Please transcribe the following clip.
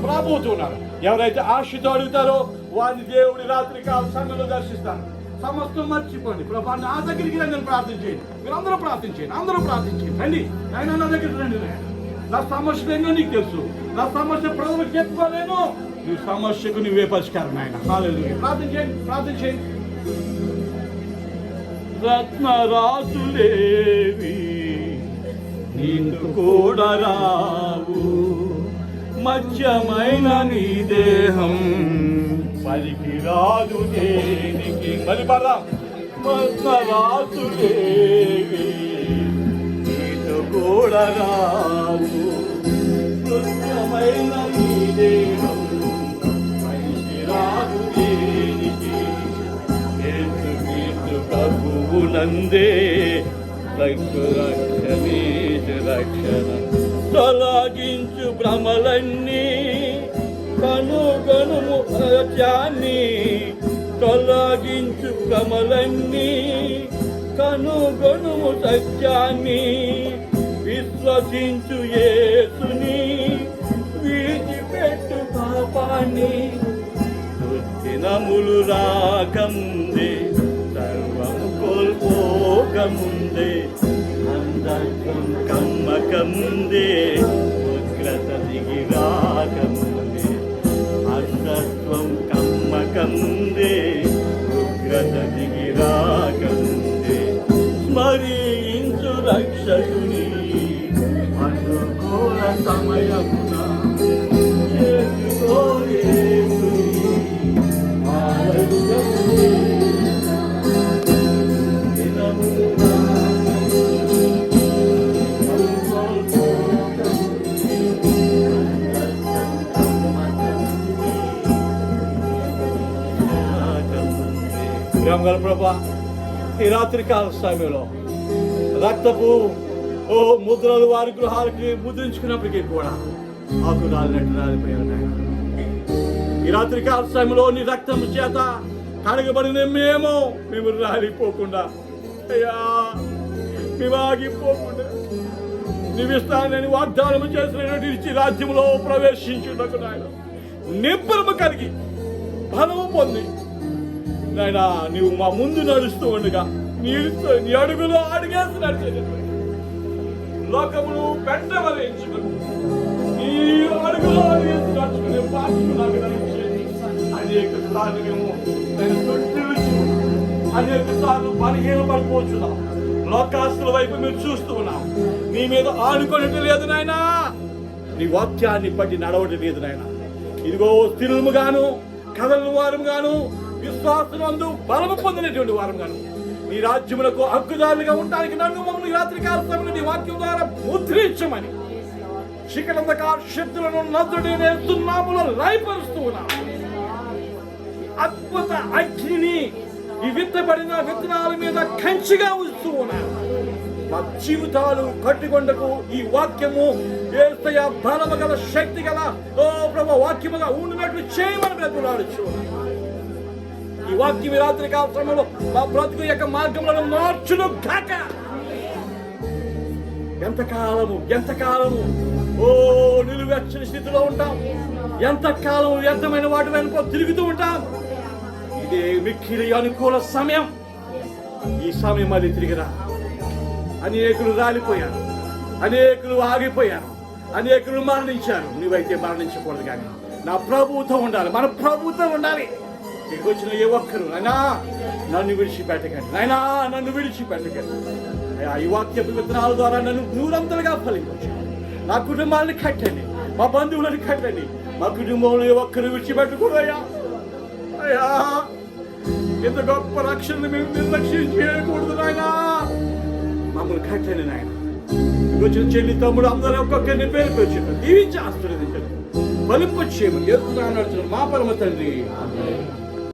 రాబోతున్నారు. ఎవరైతే ఆశతో అడుగుతారో వారిని దేవుడి రాత్రి కాల సమయంలో దర్శిస్తారు. సమస్తం మర్చిపోండి. ప్రభా నా దగ్గరికి రండి ప్రార్థన చేయండి. మీరు అందరూ ప్రార్థించండి, అందరూ ప్రార్థించండి. రండి ఆయన నా దగ్గరికి రండి. నా సమస్యలు ఎన్నో నీకు తెలుసు. నా సమస్య ప్రజలకు చెప్పుకోలేను. నీ సమస్యకు నువ్వే పరిష్కారం ఆయన. హల్లెలూయా. ప్రార్థించండి, ప్రార్థించండి. రత్నరాసులేవి నీకు కూడా రావు, మధ్యమైన నీ దేహం పలికి రాదు దేనికి. మళ్ళీ పర్రా. రత్నరాసులేవి నీకు కూడా రావు, మధ్యమైన నీ దేహం పలికి రాదు దేనికి. ప్రభువునందే రక్షణ తొలగించు భ్రమలన్నీ కనుగొనుము సత్యాన్ని. తొలగించు భ్రమలన్నీ కనుగొనుము సత్యాన్ని. విశ్వసించు యేసుని విడిచిపెట్టు పాపాన్ని. దినములు రాకముందే సర్వము కోల్పోకముందే అందత్వం కమ్మకముందే ఉగ్రత దిగి రాకముందే. అందత్వం కమ్మకముందే ఉగ్రత దిగి రాకముందే. స్మరించు రక్షకుని అనుకూల సమయమున ప్రభా ఈ రాత్రి కాల సమయంలో రక్తపు ముద్రలు వారి గృహాలకి ముద్రించుకున్నప్పటికీ కూడా ఆకురాలినట్టు రాలిపోయారు. ఈ రాత్రి కాల సమయంలో నీ రక్తం చేత కడగబడిన మేము రాలిపోకుండా అయ్యా, మేము ఆగిపోకుండా నీవిస్తానని వాగ్దానం చేసినటువంటి రాజ్యంలో ప్రవేశించుటకు నాయన నిబ్బరము కలిగి బలము పొంది నాయనా నీవు మా ముందు నడుస్తూ ఉండగా నీ అడుగులో అడిగేసి నడిచేటటువంటి లోకమును పెంటవరించుకుని నీ అడుగులో అడిగేసి నడుచుకునే పాటలు నాకు నడిచేది. అనేక సార్లు మేము అనేక సార్లు బలహీన పడిపోతున్నాం. లోకాస్తుల వైపు మీరు చూస్తూ ఉన్నాం. నీ మీద ఆడుకోవడం లేదు నాయనా. నీ వాక్యాన్ని బట్టి నడవడం లేదు నాయన. ఇదిగో స్థిరులము గాను కథలు వారం గాను విశ్వాసమందు బలము పొందినటువంటి వారం గాను నీ రాజ్యములకు హక్కుదారులుగా ఉండడానికి నన్ను మమ్మల్ని రాత్రి కాల సమయంలో నీ వాక్యం ద్వారా ముద్రించమని శిఖరంధకార శక్తులను నదుడి నేస్తున్నాములో లయపరుస్తూ ఉన్నాం. అద్భుత అగ్నిని ఈ విత్తబడిన విత్తనాల మీద కంచిగా ఉంచుతూ ఉన్నాను. మా జీవితాలు కట్టుకొండకు ఈ వాక్యము యేసయ్య బలము గల శక్తి గల ప్రభు వాక్యముగా ఉండినట్లు చేయమని బ్రతులాడుచు. ఈ వాక్యం రాత్రి కాల సమయంలో మా బ్రతుకు యొక్క మార్గములను మార్చును గాక. ఎంతకాలము నిలువెచ్చని స్థితిలో ఉంటాం. ఎంతకాలం వ్యర్థమైన వాటి వెనుక తిరుగుతూ ఉంటాం. ఇదే మిక్కిలి అనుకూల సమయం. ఈ సమయం మళ్ళీ తిరిగిరా. అనేకులు రాలిపోయారు, అనేకులు ఆగిపోయారు, అనేకులు మరణించారు. నువ్వైతే మరణించకూడదు. కానీ నా ప్రభుత్వం ఉండాలి, మన ప్రభుత్వం ఉండాలి. ఇక్కడికి వచ్చిన ఏ ఒక్కరు నాయనా నన్ను విడిచిపెట్టకండి, నాయనా నన్ను విడిచిపెట్టకండి. ఈ వాక్య విత్తనాల ద్వారా నన్ను నూరంతలుగా ఫలించు. నా కుటుంబాన్ని కట్టండి, మా బంధువులను కట్టండి. మా కుటుంబంలో ఏ ఒక్కరు విడిచిపెట్టకూడదయ్యా. అయ్యా ఇంత గొప్ప రక్షణను మేము నిర్లక్ష్యం చేయకూడదు నాయనా. మమ్మల్ని కట్టండి నాయన. వచ్చిన చెల్లి తమ్ముడు అందరూ ఒక్కొక్కరిని పేరు పెట్టారు. దీవించి ఆశీర్వదించండి, ఫలింప చేయమని ఎదుగుతున్నాను మా పరమ తండ్రి.